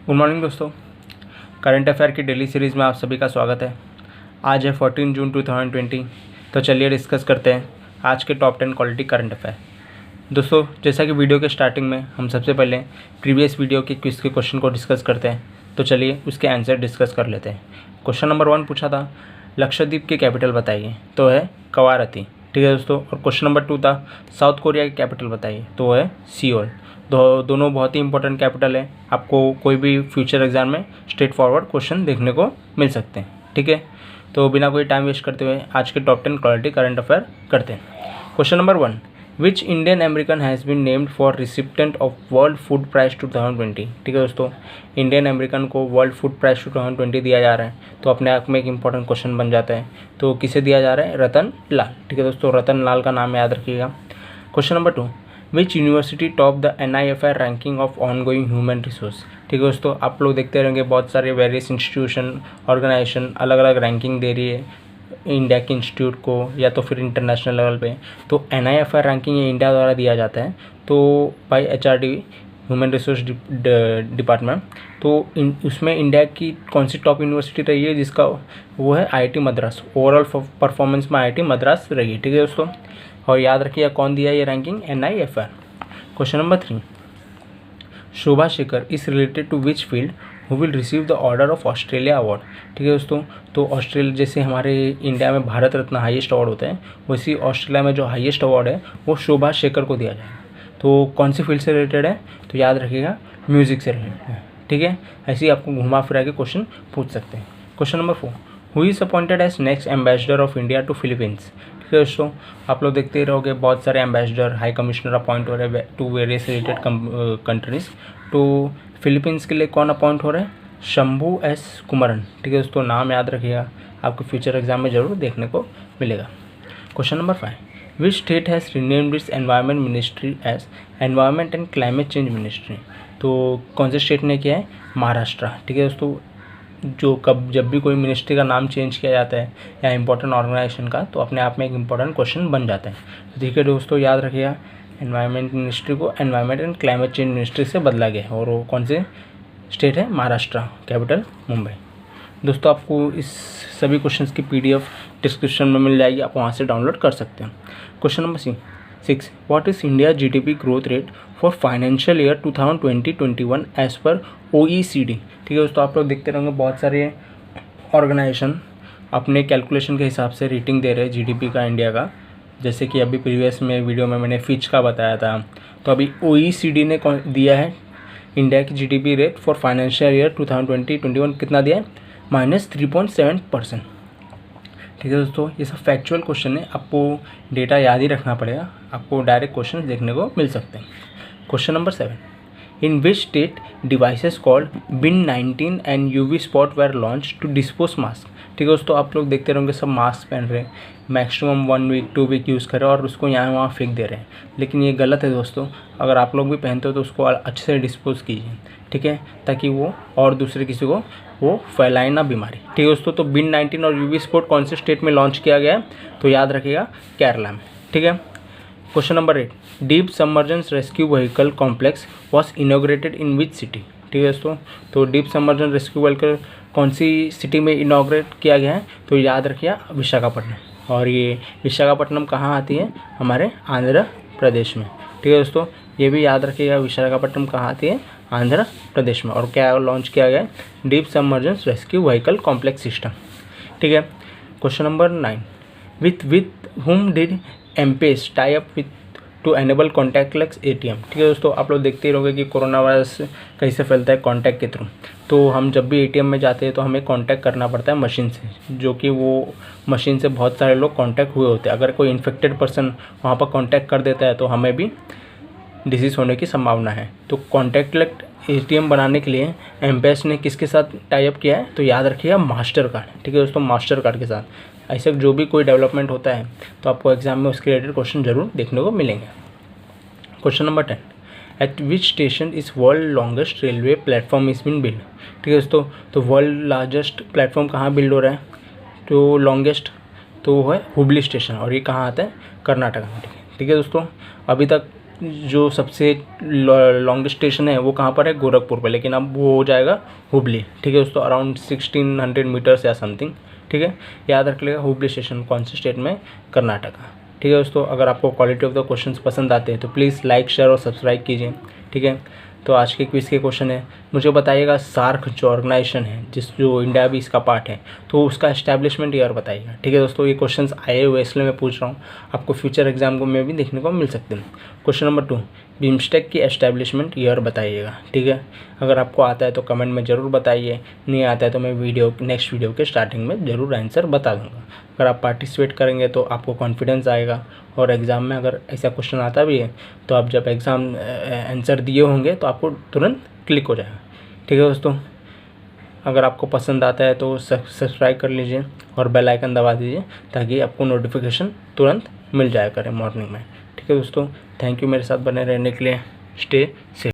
Good morning दोस्तों। Current affair की daily series में आप सभी का स्वागत है। आज है 14 जून 2020। तो चलिए डिस्कस करते हैं आज के टॉप 10 क्वालिटी करंट अफेयर। दोस्तों, जैसा कि वीडियो के स्टार्टिंग में हम सबसे पहले प्रीवियस वीडियो के क्विज के क्वेश्चन को डिस्कस करते हैं, तो चलिए उसके आंसर डिस्कस कर लेते हैं। क्वेश्चन नंबर 1 पूछा था लक्षद्वीप की कैपिटल बताइए, तो है कवारती। ठीक है दोस्तों। और क्वेश्चन नंबर 2 था साउथ कोरिया की कैपिटल बताइए, तो है सियोल। दोनों बहुत ही इंपॉर्टेंट कैपिटल है, आपको कोई भी फ्यूचर एग्जाम में स्ट्रेट फॉरवर्ड क्वेश्चन देखने को मिल सकते हैं। ठीक है, तो बिना कोई टाइम वेस्ट करते हुए आज के टॉप 10 क्वालिटी करंट अफेयर करते हैं। Question number 1, which Indian American has been named for recipient of World Food Prize 2020। ठीक है दोस्तों, इंडियन अमेरिकन को वर्ल्ड फूड प्राइज 2020 दिया जा रहा है, तो अपने आप में एक इंपॉर्टेंट क्वेश्चन बन जाता है। तो किसे दिया जा रहा है? रतन लाल। ठीक है दोस्तों, रतन लाल का नाम याद रखिएगा। Question number 2, which university top the NIFR ranking of ongoing human resource. ठीक है दोस्तों, आप लोग देखते रहेंगे बहुत सारे वेरियस इंस्टीट्यूशन ऑर्गेनाइजेशन अलग अलग रैंकिंग दे रही है इंडिया के इंस्टीट्यूट को, या तो फिर इंटरनेशनल लेवल पे। तो NIFR रैंकिंग ये इंडिया द्वारा दिया जाता है, तो by HRD human resource department. तो उसमें इंडिया की कौन सी टॉप यूनिवर्सिटी रही है, जिसका वो है IIT मद्रास। ओवरऑल परफॉर्मेंस में IIT मद्रास रही है। ठीक है दोस्तों, और याद रखिए कौन दिया ये ranking? NIFR। Question number 3, Shobha Shekhar is related to which field who will receive the Order of Australia award. ठीक है दोस्तों, तो ऑस्ट्रेलिया जैसे हमारे इंडिया में भारत रत्न हाईएस्ट अवार्ड होता है, वैसे ऑस्ट्रेलिया में जो हाईएस्ट अवार्ड है वो शोभा शेखर को दिया जाएगा। तो कौन सी फील्ड से रिलेटेड है? तो याद रखिएगा म्यूजिक से रिलेटेड है। ठीक है, ऐसे ही आपको घुमा फिरा के क्वेश्चन पूछ सकते हैं। Question number 4, who is appointed as next ambassador of India to Philippines. ठीक है दोस्तों, आप लोग देखते ही रहोगे बहुत सारे एम्बेसडर हाई कमिश्नर अपॉइंट हो रहे हैं टू वेरियस रिलेटेड कंट्रीज़। तो फिलीपींस के लिए कौन अपॉइंट हो रहे हैं? शंभू एस कुमरन। ठीक है दोस्तों, नाम याद रखिएगा, आपको फ्यूचर एग्जाम में ज़रूर देखने को मिलेगा। Question number 5, which state has renamed its environment ministry as environment and climate change ministry. तो कौन से स्टेट ने किया है? महाराष्ट्र। ठीक है दोस्तों, जब भी कोई मिनिस्ट्री का नाम चेंज किया जाता है या इंपॉर्टेंट ऑर्गेनाइजेशन का, तो अपने आप में एक इंपॉर्टेंट क्वेश्चन बन जाता है। ठीक है दोस्तों, याद रखिएगा एनवायरमेंट मिनिस्ट्री को environment and climate change ministry से बदला गया है, और वो कौन से स्टेट है? महाराष्ट्र, कैपिटल मुंबई। दोस्तों, आपको इस सभी क्वेश्चंस की PDF डिस्क्रिप्शन में मिल जाएगी, आप वहाँ से डाउनलोड कर सकते हैं। Question number 6, what is India GDP growth rate for financial year 2020-21 as per OECD। ठीक है दोस्तों, आप लोग देखते रहेंगे बहुत सारे ऑर्गेनाइजेशन अपने कैलकुलेशन के हिसाब से रेटिंग दे रहे हैं GDP का इंडिया का। जैसे कि अभी प्रीवियस में वीडियो में मैंने फिच का बताया था, तो अभी OECD ने दिया है इंडिया की GDP rate for financial year 2020-21 कितना दिया है? -3.7%। ठीक है दोस्तों, ये सब फैक्चुअल क्वेश्चन है, आपको डेटा याद ही रखना पड़ेगा, आपको डायरेक्ट क्वेश्चन देखने को मिल सकते हैं। Question number 7, in which state devices called bin 19 and UV spot were launch to dispose mask. ठीक है दोस्तों, आप लोग देखते रहेंगे सब मास्क पहन रहे हैं, मैक्सिमम 1 वीक 2 वीक यूज़ करें और उसको यहाँ वहाँ फेंक दे रहे हैं, लेकिन ये गलत है दोस्तों। अगर आप लोग भी पहनते हो तो उसको अच्छे से डिस्पोज कीजिए, ठीक है, ताकि वो और दूसरे किसी को वो फैलाए ना बीमारी। ठीक है दोस्तों, तो बिन 19 और UV स्पॉट कौन से स्टेट में लॉन्च किया गया है? तो याद रखिएगा केरला में। ठीक है। Question number 8, deep submergence rescue vehicle complex was inaugurated in which city. ठीक है दोस्तों, तो डीप सबमर्जेंस रेस्क्यू व्हीकल कौन सी सिटी में इनॉग्रेट किया गया है? तो याद रखिए विशाखापट्टनम। और ये विशाखापट्टनम कहाँ आती है? हमारे आंध्र प्रदेश में। ठीक है दोस्तों, ये भी याद रखिएगा विशाखापट्टनम कहाँ आती है? आंध्र प्रदेश में। और क्या लॉन्च किया गया है? Deep submergence rescue vehicle complex system. ठीक है। Question number 9, with whom did MPES tie up with to enable contactless ATM। ठीक है दोस्तों, आप लोग देखते ही रहोगे कि कोरोना वायरस कैसे फैलता है कॉन्टैक्ट के थ्रू। तो हम जब भी ATM में जाते हैं तो हमें कॉन्टैक्ट करना पड़ता है मशीन से, जो कि वो मशीन से बहुत सारे लोग कॉन्टैक्ट हुए होते हैं। अगर कोई इन्फेक्टेड पर्सन वहाँ पर कॉन्टैक्ट कर देता है तो हमें भी डिसीज़ होने की संभावना है। तो कॉन्टैक्टलेस ATM बनाने के लिए एमपेस ने किसके साथ टाई अप किया है? तो याद रखिएगा मास्टर कार्ड। ठीक है दोस्तों, मास्टर कार्ड के साथ। ऐसे जो भी कोई डेवलपमेंट होता है तो आपको एग्जाम में उसके रिलेटेड क्वेश्चन जरूर देखने को मिलेंगे। Question number 10, at which station is world longest railway platform is been build. ठीक है दोस्तों, तो वर्ल्ड लार्जेस्ट प्लेटफॉर्म कहाँ बिल्ड हो रहा है? तो लॉन्गेस्ट तो है हुबली स्टेशन, और ये कहाँ आता है? कर्नाटक में। ठीक है दोस्तों, अभी तक जो सबसे लॉन्गेस्ट स्टेशन है वो कहाँ पर है, गोरखपुर पर, लेकिन अब वो हो जाएगा हुबली। ठीक है दोस्तों, अराउंड 1600 मीटर्स या समथिंग। ठीक है, याद रख लेगा हुबली स्टेशन कौन से स्टेट में, कर्नाटका। ठीक है दोस्तों, अगर आपको क्वालिटी ऑफ द क्वेश्चंस पसंद आते हैं तो प्लीज़ लाइक, शेयर और सब्सक्राइब कीजिए। ठीक है, तो आज के क्विज़ के क्वेश्चन है, मुझे बताइएगा सार्क जो ऑर्गेनाइजेशन है, जो इंडिया भी इसका पार्ट है, तो उसका एस्टैब्लिशमेंट ईयर बताइएगा। ठीक है दोस्तों, ये क्वेश्चंस आए हुए इसलिए मैं पूछ रहा हूँ, आपको फ्यूचर एग्जाम को में भी देखने को मिल सकते हैं। क्वेश्चन नंबर 2, बिम्स्टेक की एस्टैब्लिशमेंट ईयर बताइएगा। ठीक है, अगर आपको आता है तो कमेंट में ज़रूर बताइए, नहीं आता है तो मैं नेक्स्ट वीडियो के स्टार्टिंग में ज़रूर आंसर बता दूँगा। अगर आप पार्टिसिपेट करेंगे तो आपको कॉन्फिडेंस आएगा, और एग्ज़ाम में अगर ऐसा क्वेश्चन आता भी है तो आप जब एग्ज़ाम आंसर दिए होंगे तो आपको तुरंत क्लिक हो जाएगा। ठीक है दोस्तों, अगर आपको पसंद आता है तो सब्सक्राइब कर लीजिए और बेल आइकन दबा दीजिए ताकि आपको नोटिफिकेशन तुरंत मिल जाया करे मॉर्निंग में। ठीक है दोस्तों, थैंक यू मेरे साथ बने रहने के लिए। Stay safe.